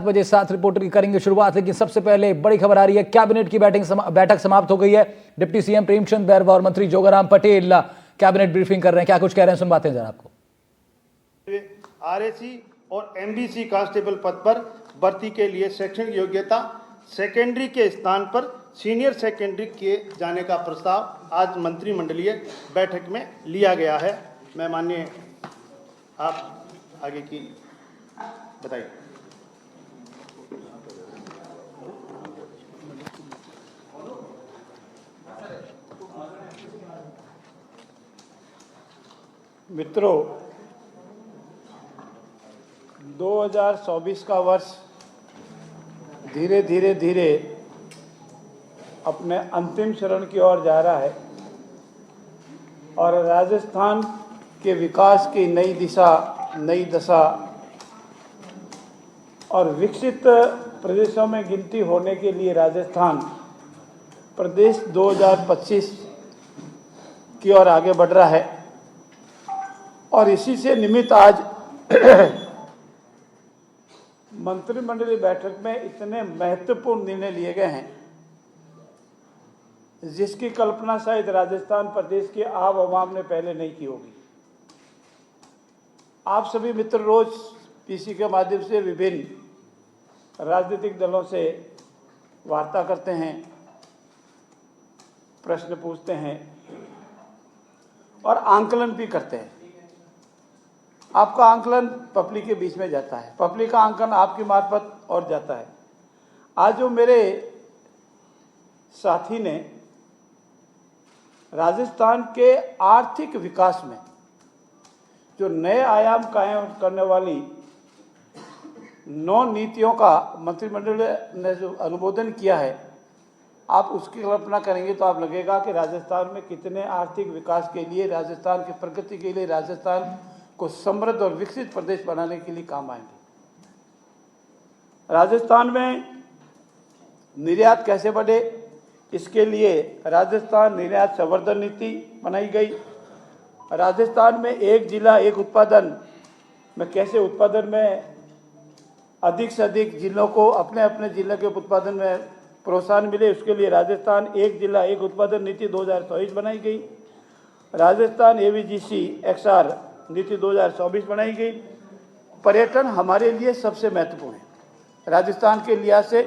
बजे 7 रिपोर्टर की करेंगे शुरुआत, लेकिन सबसे पहले बड़ी खबर आ रही है। कैबिनेट की बैठक समाप्त हो गई है। डिप्टी सीएम प्रेमचंद बैरवा और मंत्री जोगाराम पटेल कैबिनेट ब्रीफिंग कर रहे हैं। क्या कुछ कह रहे हैं सुनवाते हैं जरा आपको। आरएसी और एमबीसी कांस्टेबल पद पर भर्ती के लिए शैक्षणिक योग्यता सेकेंडरी के स्थान पर सीनियर सेकेंडरी किए जाने का प्रस्ताव आज मंत्रिमंडलीय बैठक में लिया गया है। मैं माननीय आप आगे की बताइए। मित्रों, 2024 का वर्ष धीरे धीरे अपने अंतिम चरण की ओर जा रहा है और राजस्थान के विकास की नई दिशा, नई दशा और विकसित प्रदेशों में गिनती होने के लिए राजस्थान प्रदेश 2025 की ओर आगे बढ़ रहा है। और इसी से निमित्त आज मंत्रिमंडलीय बैठक में इतने महत्वपूर्ण निर्णय लिए गए हैं जिसकी कल्पना शायद राजस्थान प्रदेश के आम आवाम ने पहले नहीं की होगी। आप सभी मित्र रोज पीसी के माध्यम से विभिन्न राजनीतिक दलों से वार्ता करते हैं, प्रश्न पूछते हैं और आंकलन भी करते हैं। आपका आंकलन पब्लिक के बीच में जाता है, पब्लिक का आंकलन आपकी मार्फत और जाता है। आज जो मेरे साथी ने राजस्थान के आर्थिक विकास में जो नए आयाम कायम करने वाली 9 नीतियों का मंत्रिमंडल ने जो अनुमोदन किया है, आप उसकी कल्पना करेंगे तो आप लगेगा कि राजस्थान में कितने आर्थिक विकास के लिए, राजस्थान की प्रगति के लिए, राजस्थान को समृद्ध और विकसित प्रदेश बनाने के लिए काम आएंगे। राजस्थान में निर्यात कैसे बढ़े, इसके लिए राजस्थान निर्यात संवर्धन नीति बनाई गई। राजस्थान में एक जिला एक उत्पादन में कैसे उत्पादन में अधिक से अधिक जिलों को अपने अपने जिले के उत्पादन में प्रोत्साहन मिले, उसके लिए राजस्थान एक जिला एक उत्पादन नीति 2024 बनाई गई। राजस्थान एवीजीसी एक्सआर नीति 2024 बनाई गई। पर्यटन हमारे लिए सबसे महत्वपूर्ण है। राजस्थान के लिहाज से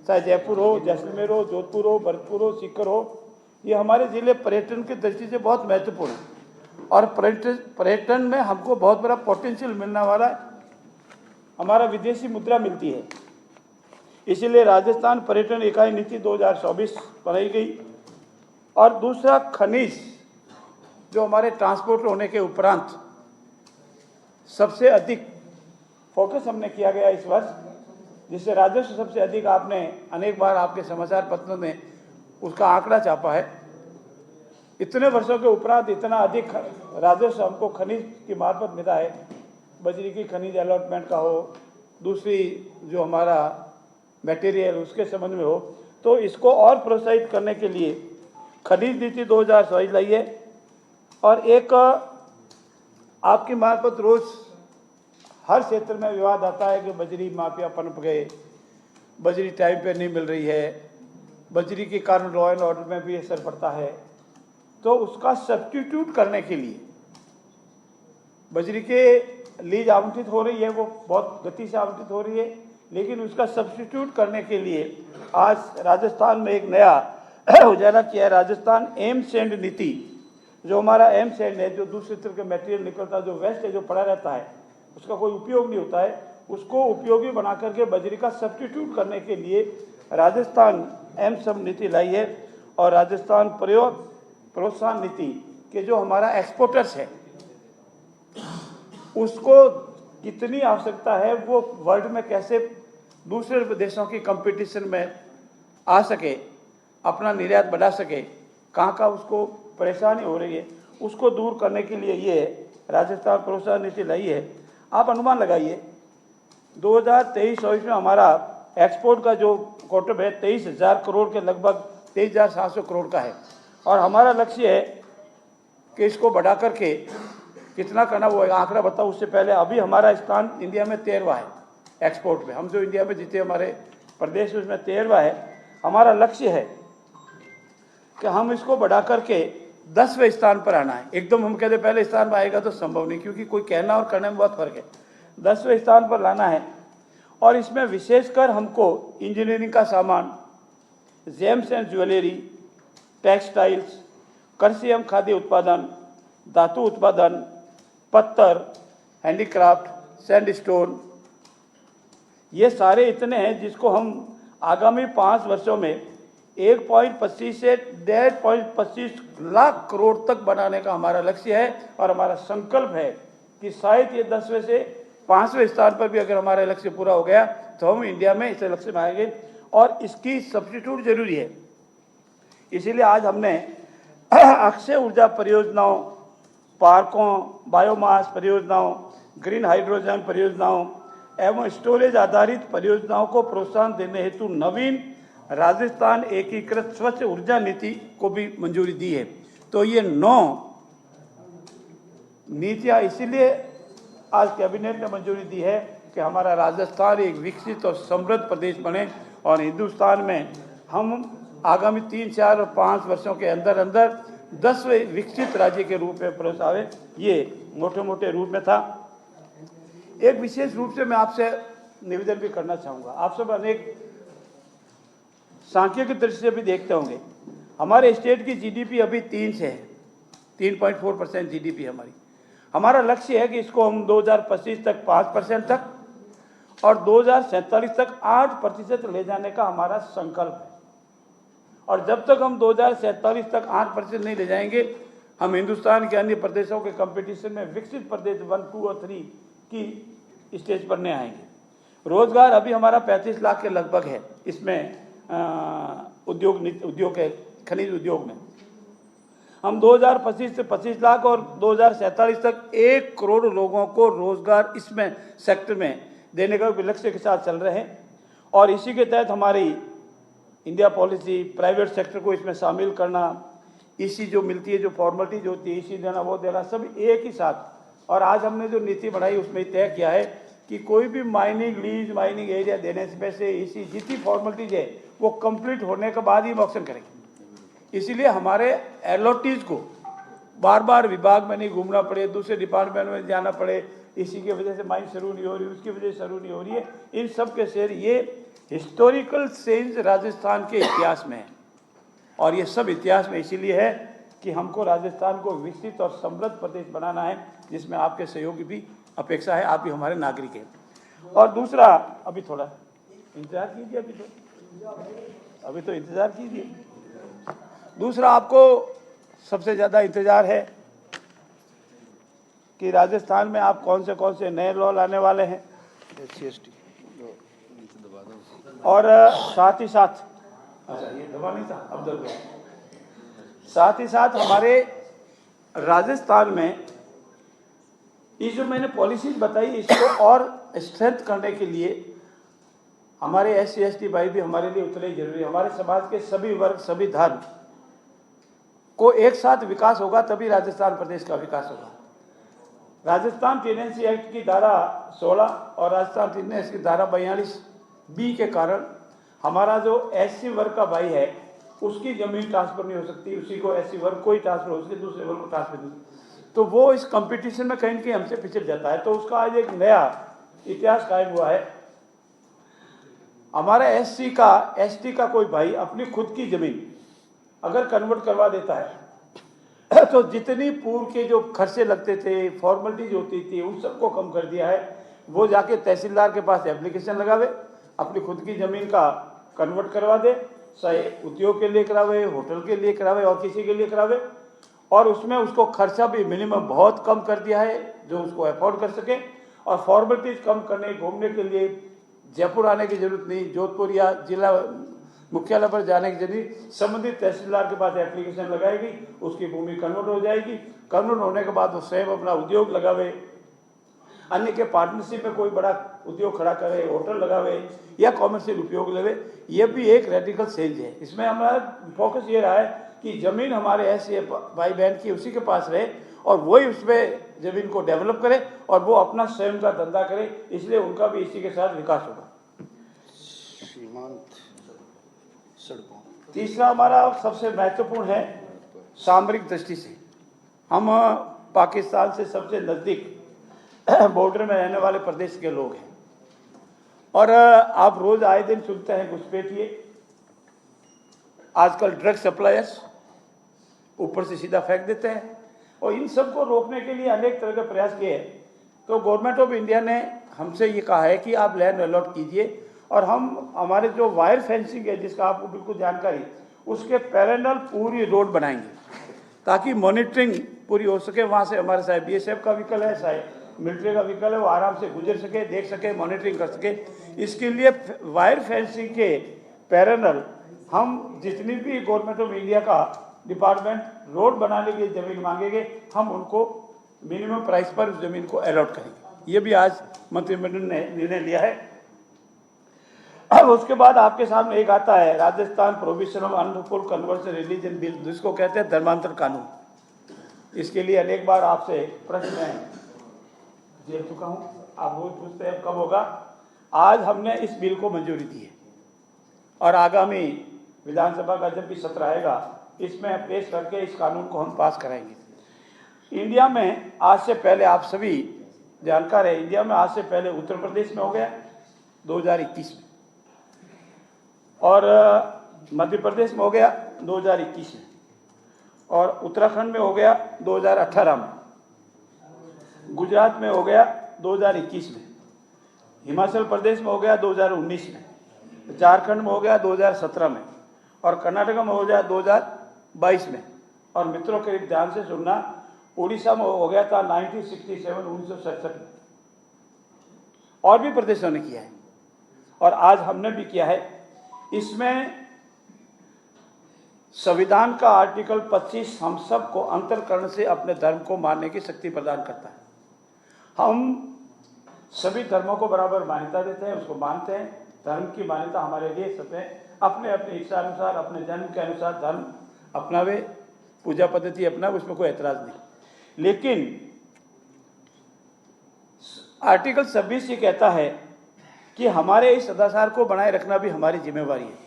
चाहे जयपुर हो, जैसलमेर हो, जोधपुर हो, भरतपुर हो, सीकर हो, ये हमारे ज़िले पर्यटन की दृष्टि से बहुत महत्वपूर्ण है और पर्यटन में हमको बहुत बड़ा पोटेंशियल मिलने वाला है। हमारा विदेशी मुद्रा मिलती है, इसीलिए राजस्थान पर्यटन इकाई नीति 2024 बनाई गई। और दूसरा, खनिज जो हमारे ट्रांसपोर्ट होने के उपरांत सबसे अधिक फोकस हमने किया गया इस वर्ष, जिससे राजस्व सबसे अधिक आपने अनेक बार आपके समाचार पत्रों में उसका आंकड़ा छापा है। इतने वर्षों के उपरांत इतना अधिक राजस्व हमको खनिज की मार्फत मिला है। बजरी की खनिज अलॉटमेंट का हो, दूसरी जो हमारा मटेरियल उसके संबंध में हो, तो इसको और प्रोत्साहित करने के लिए खनिज नीति 2024 लाई है। और एक आपकी मार्फत रोज हर क्षेत्र में विवाद आता है कि बजरी माफिया पनप गए, बजरी टाइम पे नहीं मिल रही है, बजरी के कारण लॉ एंड ऑर्डर में भी असर पड़ता है। तो उसका सब्स्टिट्यूट करने के लिए बजरी के लीज आवंटित हो रही है, वो बहुत गति से आवंटित हो रही है, लेकिन उसका सब्स्टिट्यूट करने के लिए आज राजस्थान में एक नया उजाला किया है। राजस्थान एम्स एंड नीति, जो हमारा एम्स एंड है, जो दूसरे तरह के मटेरियल निकलता है, जो वेस्ट है, जो पड़ा रहता है, उसका कोई उपयोग नहीं होता है, उसको उपयोगी बना करके बजरी का सब्स्टिट्यूट करने के लिए राजस्थान एम्स नीति लाई है। और राजस्थान प्रोत्साहन नीति के जो हमारा एक्सपोर्टर्स है उसको कितनी आवश्यकता है, वो वर्ल्ड में कैसे दूसरे देशों की कंपटीशन में आ सके, अपना निर्यात बढ़ा सके, कहाँ का उसको परेशानी हो रही है, उसको दूर करने के लिए ये राजस्थान प्रोत्साहन नीति लाई है। आप अनुमान लगाइए 2023-24 में हमारा एक्सपोर्ट का जो क्वार्टर है 23,000 करोड़ के लगभग 23,700 करोड़ का है और हमारा लक्ष्य है कि इसको बढ़ा करके कितना करना, वो आंकड़ा बताओ। उससे पहले अभी हमारा स्थान इंडिया में 13वां है एक्सपोर्ट में। हम जो इंडिया में जीते हमारे प्रदेश उसमें 13वां है। हमारा लक्ष्य है कि हम इसको बढ़ा करके 10वें स्थान पर आना है। एकदम हम कहते पहले स्थान पर आएगा तो संभव नहीं, क्योंकि कोई कहना और करने में बहुत फर्क है। 10वें स्थान पर लाना है और इसमें विशेषकर हमको इंजीनियरिंग का सामान, जेम्स एंड ज्वेलरी, टेक्सटाइल्स, कृषि एवं खाद्य उत्पादन, धातु उत्पादन, पत्थर, हैंडीक्राफ्ट, सैंडस्टोन, ये सारे इतने हैं जिसको हम आगामी 5 वर्षों में 1.25 से 1.25 लाख करोड़ तक बनाने का हमारा लक्ष्य है। और हमारा संकल्प है कि शायद ये 10वें से 5वें स्थान पर भी अगर हमारा लक्ष्य पूरा हो गया तो हम इंडिया में इस लक्ष्य में आएंगे। और इसकी सब्स्टिट्यूट जरूरी है। इसीलिए आज हमने अक्षय ऊर्जा परियोजनाओं, पार्कों, बायोमास परियोजनाओं, ग्रीन हाइड्रोजन परियोजनाओं एवं स्टोरेज आधारित परियोजनाओं को प्रोत्साहन देने हेतु नवीन राजस्थान एकीकृत स्वच्छ ऊर्जा नीति को भी मंजूरी दी है। तो ये 9 नीतियां इसीलिए आज कैबिनेट ने मंजूरी दी है कि हमारा राजस्थान एक विकसित और समृद्ध प्रदेश बने और हिंदुस्तान में हम आगामी 3, 4 और 5 वर्षों के अंदर अंदर 10वें विकसित राज्य के रूप में परोस आवे। ये मोटे मोटे रूप में था। एक विशेष रूप से मैं आपसे निवेदन भी करना चाहूँगा। आप सब अनेक सांख्यिकी दृष्टि से भी देखते होंगे, हमारे स्टेट की जीडीपी अभी 3 से है, 3.4% जीडीपी हमारी। हमारा लक्ष्य है कि इसको हम 2025 तक 5% तक और 2047 तक 8% ले जाने का हमारा संकल्प है। और जब तक हम 2047 तक 8% नहीं ले जाएंगे, हम हिंदुस्तान के अन्य प्रदेशों के कंपटीशन में विकसित प्रदेश 1, 2 और 3 की स्टेज पर नहीं आएंगे। रोजगार अभी हमारा 35 लाख के लगभग है। इसमें उद्योग है, खनिज उद्योग में हम 2025 से 25 लाख और 2047 तक 1 करोड़ लोगों को रोजगार इसमें सेक्टर में देने का लक्ष्य के साथ चल रहे हैं। और इसी के तहत हमारी इंडिया पॉलिसी प्राइवेट सेक्टर को इसमें शामिल करना, इसी जो मिलती है, जो फॉर्मेलिटी जो होती है, इसी देना वो देना, सब एक ही साथ। और आज हमने जो नीति बढ़ाई उसमें तय किया है कि कोई भी माइनिंग लीज, माइनिंग एरिया देने से इसी जितनी फॉर्मेलिटीज है वो कंप्लीट होने के बाद ही ऑक्शन करेंगे। इसीलिए हमारे एलओटीज को बार बार विभाग में नहीं घूमना पड़े, दूसरे डिपार्टमेंट में जाना पड़े, इसी की वजह से माइन शुरू नहीं हो रही, उसकी वजह से शुरू नहीं हो रही है। इन सब के शेर ये हिस्टोरिकल चेंज राजस्थान के इतिहास में है। और ये सब इतिहास में इसीलिए है कि हमको राजस्थान को विकसित और समृद्ध प्रदेश बनाना है, जिसमें आपके सहयोग की भी अपेक्षा है। आप भी हमारे नागरिक हैं। और दूसरा, अभी थोड़ा इंतजार कीजिए, अभी तो इंतजार कीजिए। दूसरा, आपको सबसे ज़्यादा इंतजार है कि राजस्थान में आप कौन से नए लॉ लाने वाले हैं, SC/ST। और साथ ही साथ, अच्छा ये दबा नहीं था, अब दब गया। साथ ही साथ हमारे राजस्थान में ये जो मैंने पॉलिसीज बताई, इसको और स्ट्रेंथ करने के लिए हमारे SC/ST भाई भी हमारे लिए उतने ही जरूरी है। हमारे समाज के सभी वर्ग, सभी धर्म को एक साथ विकास होगा, तभी राजस्थान प्रदेश का विकास होगा। राजस्थान टेनेंसी एक्ट की धारा 16 और राजस्थान टेनेंसी की धारा 42B के कारण हमारा जो SC वर्ग का भाई है उसकी जमीन ट्रांसफर नहीं हो सकती, उसी को SC वर्ग को ही ट्रांसफर हो सकती, दूसरे वर्ग को ट्रांसफर नहीं, तो वो इस कंपटीशन में कहीं न कहीं हमसे पिछड़ जाता है। तो उसका आज एक नया इतिहास कायम हुआ है। हमारा SC का, ST का कोई भाई अपनी खुद की जमीन अगर कन्वर्ट करवा देता है तो जितनी पूर्व के जो खर्चे लगते थे, फॉर्मेलिटीज होती थी, उन सबको कम कर दिया है। वो जाके तहसीलदार के पास एप्लीकेशन लगावे, अपनी खुद की जमीन का कन्वर्ट करवा दे, चाहे उद्योग के लिए करावे, होटल के लिए करावे और किसी के लिए करावे। और उसमें उसको खर्चा भी मिनिमम बहुत कम कर दिया है, जो उसको अफोर्ड कर सके। और फॉर्मेलिटीज कम करने, घूमने के लिए जयपुर आने की जरूरत नहीं, जोधपुर या जिला मुख्यालय पर जाने की जरूरत, संबंधित तहसीलदार के पास एप्लीकेशन लगाएगी, उसकी भूमि कन्वर्ट हो जाएगी। कन्वर्ट होने के बाद वो स्वयं अपना उद्योग लगावे, अन्य के पार्टनरशिप में कोई बड़ा उद्योग खड़ा करे, होटल लगावे या कॉमर्शियल उपयोग लेवे। ये भी एक रेडिकल चेंज है। इसमें हमारा फोकस ये रहा है कि जमीन हमारे SC भाई बहन की उसी के पास रहे और वही उसमें जमीन को डेवलप करे और वो अपना स्वयं का धंधा करे, इसलिए उनका भी इसी के साथ विकास होगा। सीमांत सड़कों, तीसरा हमारा सबसे महत्वपूर्ण है सामरिक दृष्टि से। हम पाकिस्तान से सबसे नज़दीक बॉर्डर में रहने वाले प्रदेश के लोग हैं और आप रोज आए दिन सुनते हैं घुसपैठिए, आजकल ड्रग सप्लायर्स ऊपर से सीधा फेंक देते हैं और इन सब को रोकने के लिए अनेक तरह के प्रयास किए हैं। तो गवर्नमेंट ऑफ इंडिया ने हमसे ये कहा है कि आप लैंड अलॉट कीजिए और हम हमारे जो वायर फेंसिंग है जिसका आपको बिल्कुल जानकारी, उसके पैरेलल पूरी रोड बनाएंगे ताकि मॉनिटरिंग पूरी हो सके। वहाँ से हमारे चाहे BSF का व्हीकल है, चाहे मिलिट्री का व्हीकल है, वो आराम से गुजर सके, देख सके, मॉनिटरिंग कर सके। इसके लिए वायर फेंसिंग के पैरेलल हम जितनी भी गवर्नमेंट ऑफ इंडिया का डिपार्टमेंट रोड बनाने की जमीन मांगेंगे, हम उनको मिनिमम प्राइस पर उस जमीन को अलॉट करेंगे। ये भी आज मंत्रिमंडल ने निर्णय लिया है। अब उसके बाद आपके सामने एक आता है Rajasthan provision of unlawful conversion religion bill, जिसको कहते हैं धर्मांतर कानून। इसके लिए अनेक बार आपसे प्रश्न मैं झेल चुका हूं, आप रोज पूछते हैं कब होगा। आज हमने इस बिल को मंजूरी दी है और आगामी विधानसभा का जब भी सत्र आएगा इसमें पेश करके इस कानून को हम पास कराएंगे। इंडिया में आज से पहले, आप सभी जानकार है, इंडिया में आज से पहले उत्तर प्रदेश में हो गया 2021 में और मध्य प्रदेश में हो गया 2021 में और उत्तराखंड में हो गया 2018 में, गुजरात में हो गया 2021 में, हिमाचल प्रदेश में हो गया 2019 में, झारखंड में हो गया 2017 में और कर्नाटक में हो गया 2022 में। और मित्रों के ध्यान से सुनना, उड़ीसा में हो गया था 1967 में। और भी प्रदेशों ने किया है और आज हमने भी किया है। इसमें संविधान का आर्टिकल 25 हम सबको अंतरकरण से अपने धर्म को मानने की शक्ति प्रदान करता है। हम सभी धर्मों को बराबर मान्यता देते हैं, उसको मानते हैं। धर्म की मान्यता हमारे लिए सब है, अपने अपने इच्छा अनुसार, अपने जन्म के अनुसार धर्म अपनावे, पूजा पद्धति अपनावे, उसमें कोई एतराज नहीं। लेकिन आर्टिकल 26 ये कहता है कि हमारे इस सदाचार को बनाए रखना भी हमारी जिम्मेवारी है।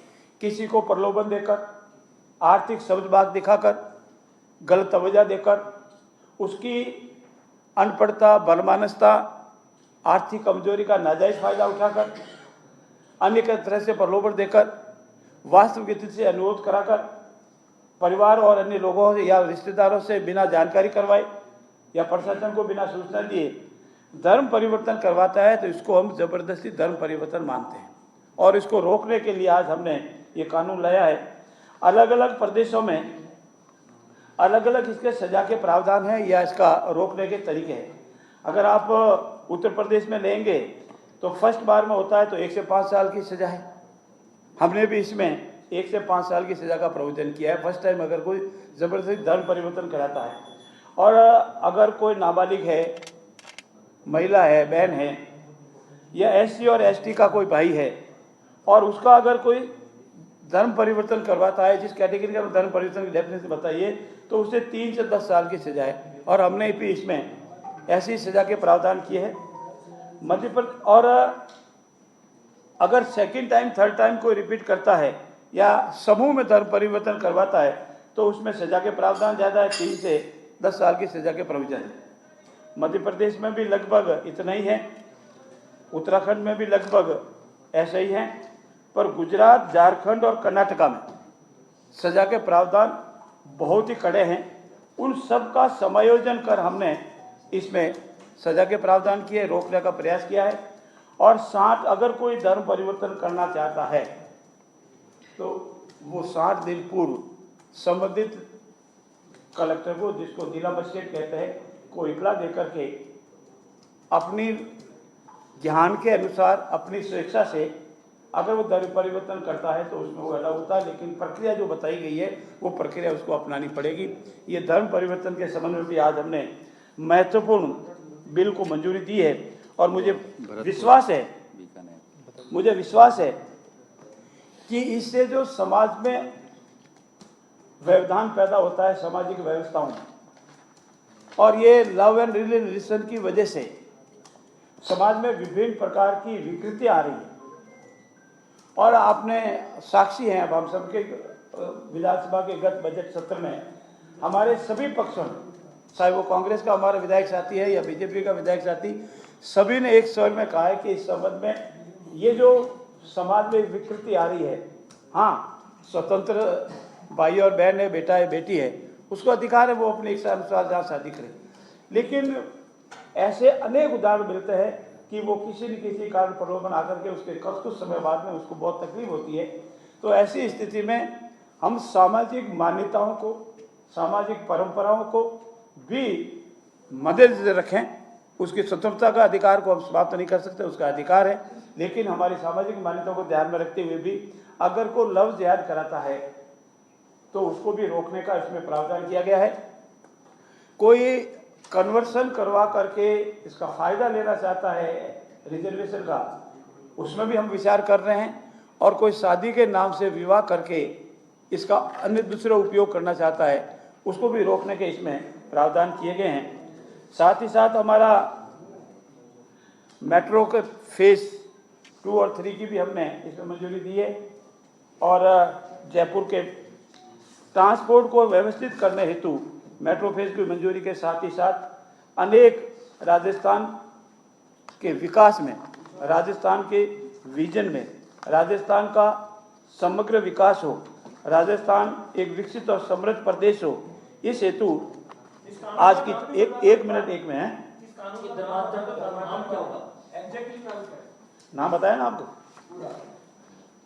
किसी को प्रलोभन देकर, आर्थिक सब्जबाग दिखाकर, गलत तवज्जो देकर, उसकी अनपढ़ता, बदमानसता, आर्थिक कमजोरी का नाजायज फायदा उठाकर, अन्य तरह से प्रलोभन देकर, वास्तविक स्थिति से अनुरोध कराकर, परिवार और अन्य लोगों से या रिश्तेदारों से बिना जानकारी करवाए या प्रशासन को बिना सूचना दिए धर्म परिवर्तन करवाता है, तो इसको हम जबरदस्ती धर्म परिवर्तन मानते हैं। और इसको रोकने के लिए आज हमने ये कानून लाया है। अलग अलग प्रदेशों में अलग अलग इसके सजा के प्रावधान हैं या इसका रोकने के तरीके हैं। अगर आप उत्तर प्रदेश में लेंगे तो फर्स्ट बार में होता है तो 1 से 5 साल की सजा है। हमने भी इसमें 1 से 5 साल की सजा का प्रावधान किया है फर्स्ट टाइम अगर कोई जबरदस्ती धर्म परिवर्तन कराता है। और अगर कोई नाबालिग है, महिला है, बहन है या SC और ST का कोई भाई है और उसका अगर कोई धर्म परिवर्तन करवाता है, जिस कैटेगरी का धर्म परिवर्तन की डेफिनेशन बताइए, तो उसे 3 से 10 साल की सजा है। और हमने भी इसमें ऐसी सजा के प्रावधान किए हैं मध्य प्रदेश। और अगर सेकंड टाइम, थर्ड टाइम कोई रिपीट करता है या समूह में धर्म परिवर्तन करवाता है तो उसमें सजा के प्रावधान ज़्यादा है, 3 से 10 साल की सजा के प्रावधान है। मध्य प्रदेश में भी लगभग इतना ही है, उत्तराखंड में भी लगभग ऐसे ही हैं, पर गुजरात, झारखंड और कर्नाटका में सजा के प्रावधान बहुत ही कड़े हैं। उन सब का समायोजन कर हमने इसमें सजा के प्रावधान किए, रोकने का प्रयास किया है। और साथ अगर कोई धर्म परिवर्तन करना चाहता है तो वो 60 दिन पूर्व संबंधित कलेक्टर को, जिसको जिला मजिस्ट्रेट कहते हैं, को इतला देकर के अपनी ज्ञान के अनुसार, अपनी स्वेच्छा से अगर वो धर्म परिवर्तन करता है तो उसमें वो अलाउ होता है। लेकिन प्रक्रिया जो बताई गई है वो प्रक्रिया उसको अपनानी पड़ेगी। ये धर्म परिवर्तन के संबंध में भी आज हमने महत्वपूर्ण बिल को मंजूरी दी है और मुझे विश्वास है कि इससे जो समाज में व्यवधान पैदा होता है, सामाजिक व्यवस्थाओं में, और ये लव एंड रिलेशन की वजह से समाज में विभिन्न प्रकार की विकृति आ रही है। और आपने साक्षी हैं, अब हम सबके विधानसभा के गत बजट सत्र में हमारे सभी पक्षों ने, चाहे वो कांग्रेस का हमारा विधायक साथी है या बीजेपी का विधायक साथी, सभी ने एक स्वर में कहा है कि इस संबंध में ये जो समाज में विकृति आ रही है, हाँ स्वतंत्र भाई और बहन है, बेटा है, बेटी है, उसको अधिकार है वो अपने इच्छा अनुसार जहाँ शादी करे। लेकिन ऐसे अनेक उदाहरण मिलते हैं कि वो किसी न किसी कारण प्रलोभन आकर के उसके कुछ समय बाद में उसको बहुत तकलीफ होती है। तो ऐसी स्थिति में हम सामाजिक मान्यताओं को, सामाजिक परंपराओं को भी मद्देनजर रखें। उसकी स्वतंत्रता का अधिकार को हम समाप्त नहीं कर सकते, उसका अधिकार है, लेकिन हमारी सामाजिक मान्यताओं को ध्यान में रखते हुए भी अगर कोई लव जिहाद कराता है तो उसको भी रोकने का इसमें प्रावधान किया गया है। कोई कन्वर्सन करवा करके इसका फायदा लेना चाहता है रिजर्वेशन का, उसमें भी हम विचार कर रहे हैं। और कोई शादी के नाम से विवाह करके इसका अन्य दूसरा उपयोग करना चाहता है, उसको भी रोकने के इसमें प्रावधान किए गए हैं। साथ ही साथ हमारा मेट्रो के फेज 2 और 3 की भी हमने इसमें मंजूरी दी है। और जयपुर के ट्रांसपोर्ट को व्यवस्थित करने हेतु मेट्रो फेज की मंजूरी के साथ ही साथ अनेक राजस्थान के विकास में, राजस्थान के विजन में, राजस्थान का समग्र विकास हो, राजस्थान एक विकसित और समृद्ध प्रदेश हो, इस हेतु आज की एक मिनट है नाम बताया ना आपको,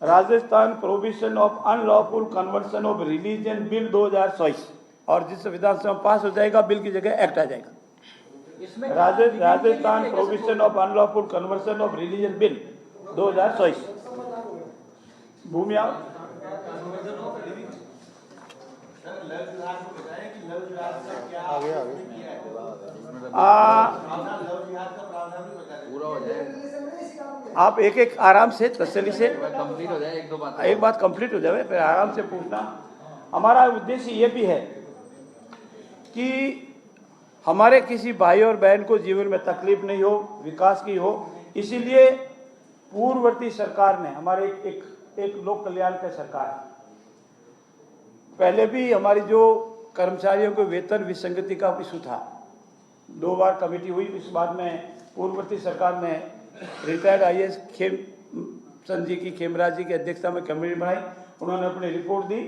Rajasthan provision of unlawful conversion of religion bill 2024, और जिस विधानसभा में पास हो जाएगा बिल की जगह एक्ट आ जाएगा। Rajasthan provision of unlawful conversion of religion bill 2024 भूमि आप एक एक आराम से तसल्ली से कंप्लीट हो जाए, एक बात कंप्लीट हो जाए फिर आराम से पूछना। हमारा उद्देश्य ये भी है कि हमारे किसी भाई और बहन को जीवन में तकलीफ नहीं हो, विकास की हो। इसीलिए पूर्ववर्ती सरकार ने, हमारे एक लोक कल्याण की सरकार, पहले भी हमारी जो कर्मचारियों के वेतन विसंगति का इशू था, 2 बार कमेटी हुई। इस बाद में पूर्ववर्ती सरकार ने रिटायर्ड IAS खेमचंद जी की, खेमराज जी की अध्यक्षता में कमेटी बनाई, उन्होंने अपनी रिपोर्ट दी।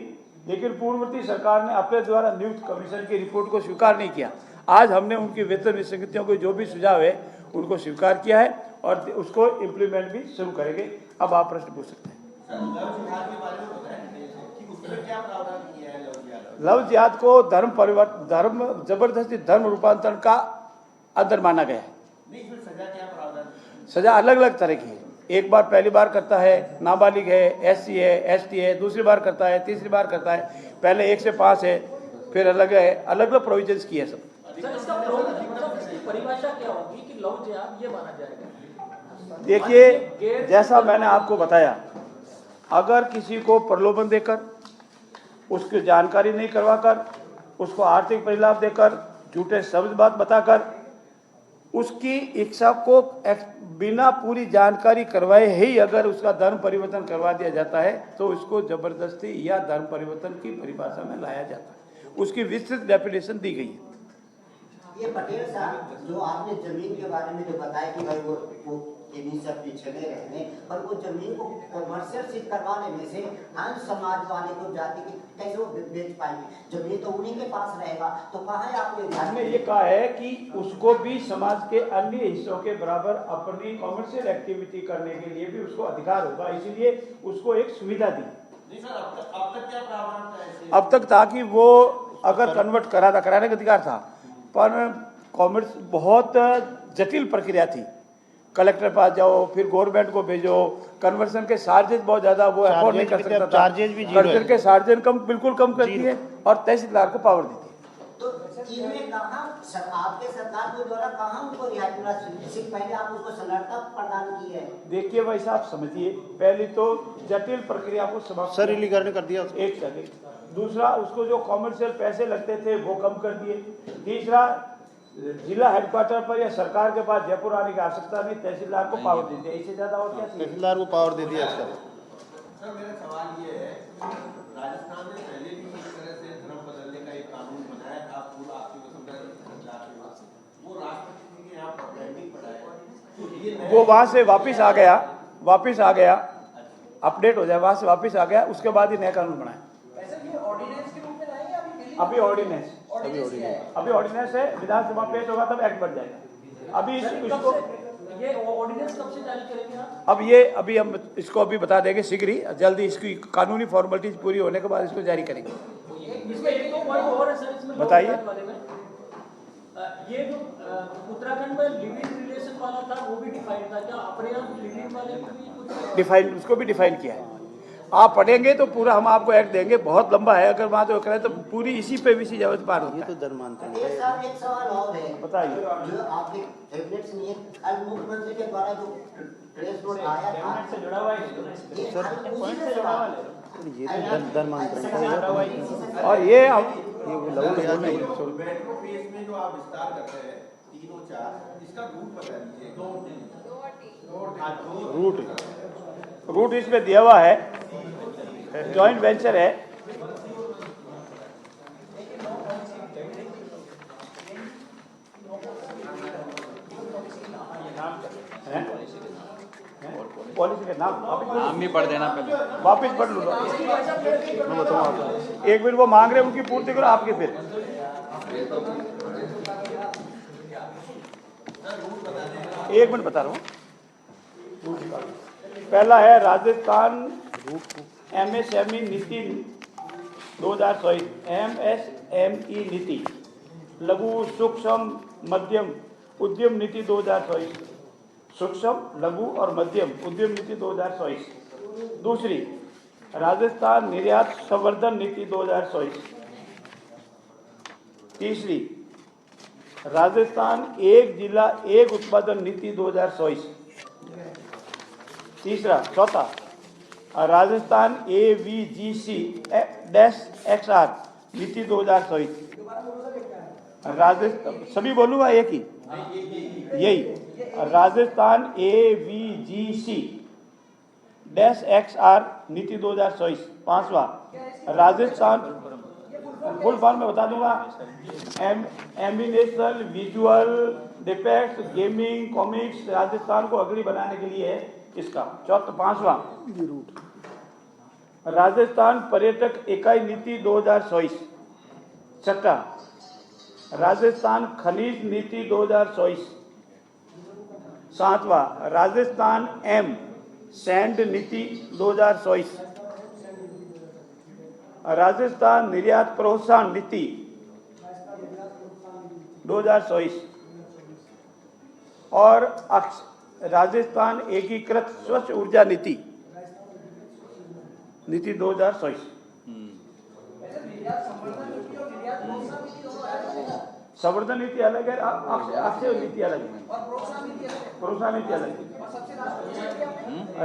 लेकिन पूर्ववर्ती सरकार ने अपने द्वारा नियुक्त कमीशन की रिपोर्ट को स्वीकार नहीं किया। आज हमने उनकी वेतन विसंगतियों के जो भी सुझाव है उनको स्वीकार किया है और उसको इम्प्लीमेंट भी शुरू करेंगे। अब आप प्रश्न पूछ सकते हैं। लव जिहाद को धर्म जबरदस्ती धर्म रूपांतरण का अंदर माना गया है। सजा अलग अलग तरह की है। एक बार पहली बार करता है नाबालिग है, SC है, ST है, दूसरी बार करता है, तीसरी बार करता है, पहले 1 से 5 है, फिर अलग है, अलग अलग प्रोविजंस की है सब। परिभाषा क्या होगी कि लव जिहाद ये माना जाएगा? देखिए, जैसा मैंने आपको बताया, अगर किसी को प्रलोभन देकर, उसकी जानकारी नहीं करवाकर, उसको आर्थिक परिलाभ देकर, झूठे शब्द बात बताकर, उसकी इच्छा को बिना पूरी जानकारी करवाए ही अगर उसका धर्म परिवर्तन करवा दिया जाता है तो उसको जबरदस्ती या धर्म परिवर्तन की परिभाषा में लाया जाता है। उसकी विस्तृत डेफिनेशन दी गई है। ये पटेल साहब, जो आपने जमीन के बारे में जो बताया कि भाई वो इन्हीं सब पीछे नहीं रहने, पर वो जमीन को कमर्शियल सिद्ध करवा लेने से अन्य समाज वाले को जाति की कैसे वो बेच पाएंगे? जमीन तो उन्हीं के पास रहेगा, तो कहाँ है आपने? हमने ये कहा है कि उसको भी समाज के अन्य हिस्सों के बराबर अपनी कमर्शियल एक्टिविटी करने के लिए भी उसको अधिकार होगा, इसीलिए उसको एक सुविधा दी। अब तक क्या प्रावधान था? अब तक था कि वो अगर कन्वर्ट कराने का अधिकार था, पर कॉमर्स बहुत जटिल प्रक्रिया थी। कलेक्टर पास जाओ, फिर गवर्नमेंट को भेजो, कन्वर्सन के चार्जेस बहुत ज्यादा, वो अफोर्ड नहीं कर सकता था। चार्जेस भी जीरो कल्चर के चार्जेस बिल्कुल कम कर दिए और तहसीलदार को पावर दी थी। तो इनमें कहाँ आपके सरकार के द्वारा कहाँ उनको रियायत मिला? सिर्फ पहले आप उसको सरलता प्रदान की है। देखिए भाई साहब, समझिए, पहली तो जटिल प्रक्रिया को समाप्त सरलीकरण कर दिया। एक सेकंड। दूसरा, उसको जो कॉमर्शियल पैसे लगते थे वो कम कर दिए। तीसरा, जिला हेडक्वार्टर पर या सरकार के पास जयपुर आने की आवश्यकता नहीं, तहसीलदार को पावर दे दिया, इससे ज्यादा और क्या चाहिए? तहसीलदार को पावर दे दिया इसका। सर मेरा सवाल ये है, राजस्थान ने पहले भी इस तरह से धर्म बदलने का एक कानून बनाया था, पूरा आपकी वो राष्ट्रपति के यहाँ पर पेंडिंग पड़ा है, तो ये वो वहां से वापिस आ गया, अपडेट हो जाए, वहां से वापिस आ गया, उसके बाद ही नया कानून बनाया। अभी ऑर्डिनेंस है, विधानसभा पेश होगा तब एक्ट बन जाएगा। अभी इसको ये ऑर्डिनेंस कब से जारी करेंगे आप? अभी हम इसको अभी बता देंगे शीघ्र ही, जल्दी इसकी कानूनी फॉर्मेलिटीज पूरी होने के बाद इसको जारी करेंगे। इसमें एक दो पॉइंट और है सर, इसमें बताइए। ये जो उत्तराखंड में लिव इन रिलेशन वाला था वो भी डिफाइंड था क्या? अपने यहाँ लिव इन वाले को भी कुछ डिफाइन, उसको भी डिफाइन किया है। आप पढ़ेंगे तो पूरा हम आपको एक्ट देंगे, बहुत लंबा है, अगर वहां तो करें तो पूरी इसी पे भी जरूरत पार होता है। तो धर्मांतरण ये सर एक सवाल और है, बताइए। जो आपके कैबिनेट से ये कल मुख्यमंत्री के द्वारा जो प्रेस नोट आया था, से जुड़ा हुआ है, ये उसी से सवाल है। ये तो धर्मांतरण का होगा। और ये मेट्रो फेज में जो आप विस्तार कर रहे हैं 3 और 4, इसका रूट बता दीजिए। रूट इसमें दिया हुआ है, जॉइंट वेंचर है। पॉलिसी के नाम भी पढ़ देना पहले। वापिस पढ़ लूंगा, एक मिनट वो मांग रहे हैं, उनकी पूर्ति करो आपके फिर। एक मिनट बता रहा हूँ। पहला है राजस्थान MSME नीति 2024, MSME नीति, लघु सूक्ष्म मध्यम उद्यम नीति 2024, सूक्ष्म लघु और मध्यम उद्यम नीति 2024। दूसरी राजस्थान निर्यात संवर्धन नीति 2024। तीसरी राजस्थान एक जिला एक उत्पादन नीति 2024। चौथा राजस्थान AVGC-XR नीति 2024। राजस्थान सभी बोलूंगा एक ही, यही राजस्थान AVGC-XR नीति 2024। पांचवा राजस्थान, फुल फॉर्म में बता दूंगा, एम्बिनेशनल visual effects gaming comics Rajasthan को अग्रणी बनाने के लिए है इसका। पांचवा राजस्थान पर्यटक इकाई नीति 2024। छठा राजस्थान खनिज नीति 2024। सातवां राजस्थान सैंड नीति 2024। राजस्थान निर्यात प्रोत्साहन नीति 2024 और राजस्थान एकीकृत स्वच्छ ऊर्जा नीति 2024। संवर्धन नीति अलग है, अक्षय नीति अलग है, प्रोत्साहन नीति अलग है।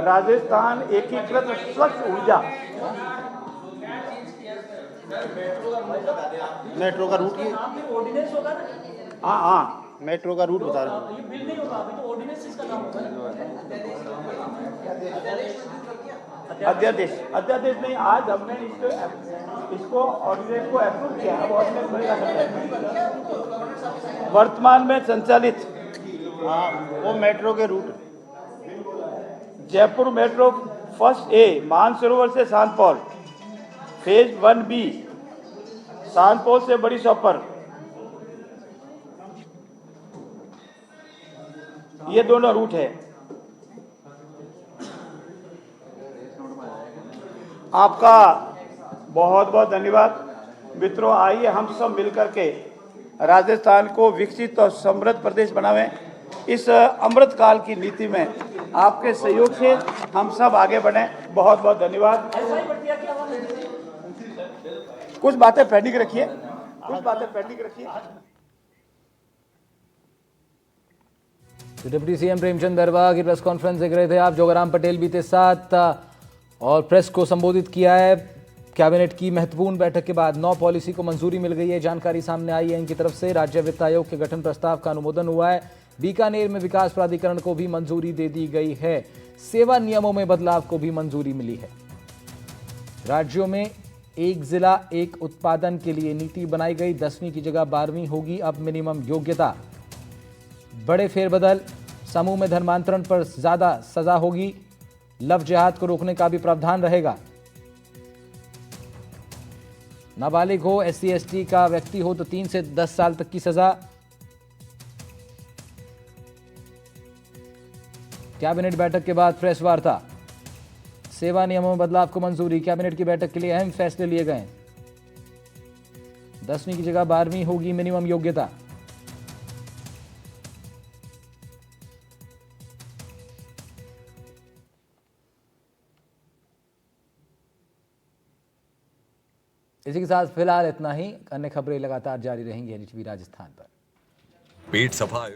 राजस्थान एकीकृत स्वच्छ ऊर्जा, मेट्रो का रूट ये, ऑर्डिनेंस होगा ना? हाँ मेट्रो का रूट बता रहे हैं। ये बिल नहीं होगा, अभी तो ऑर्डिनेंस इसका नाम होगा ना। अध्यादेश नहीं, आज हमने इसको ऑर्डिनेंस को अप्रूव किया, अब ऑर्डिनेंस बनेगा सकता। वर्तमान में संचालित हाँ, वो मेट्रो के रूट। Jaipur metro first A Mansarovar से सांतपौल, फेज 1B सांतपौल से बड़ी शॉपर, ये दोनों रूट है। आपका बहुत बहुत धन्यवाद मित्रों। आइए हम सब मिलकर के राजस्थान को विकसित और समृद्ध प्रदेश बनावें। इस अमृत काल की नीति में आपके सहयोग से हम सब आगे बढ़ें। बहुत बहुत धन्यवाद। ऐसा ही बढ़ गया क्या हुआ? कुछ बातें पेंडिंग रखिए, कुछ बातें पेंडिंग रखिए। तो डिप्टी सीएम प्रेमचंद बैरवा की प्रेस कॉन्फ्रेंस देख रहे थे आप। जोगाराम पटेल भी थे साथ और प्रेस को संबोधित किया है। कैबिनेट की महत्वपूर्ण बैठक के बाद 9 पॉलिसी को मंजूरी मिल गई है। जानकारी सामने आई है इनकी तरफ से। राज्य वित्त आयोग के गठन प्रस्ताव का अनुमोदन हुआ है। बीकानेर में विकास प्राधिकरण को भी मंजूरी दे दी गई है। सेवा नियमों में बदलाव को भी मंजूरी मिली है। राज्यों में एक जिला एक उत्पादन के लिए नीति बनाई गई। 10वीं की जगह 12वीं होगी अब मिनिमम योग्यता। बड़े फेरबदल, समूह में धर्मांतरण पर ज्यादा सजा होगी। लव जिहाद को रोकने का भी प्रावधान रहेगा। नाबालिग हो, SC/ST का व्यक्ति हो तो 3 से 10 साल तक की सजा। कैबिनेट बैठक के बाद प्रेस वार्ता। सेवा नियमों में बदलाव को मंजूरी। कैबिनेट की बैठक के लिए अहम फैसले लिए गए। 10वीं की जगह 12वीं होगी मिनिमम योग्यता। इसी के साथ फिलहाल इतना ही। अन्य खबरें लगातार जारी रहेंगी NHB राजस्थान पर। पेट सफा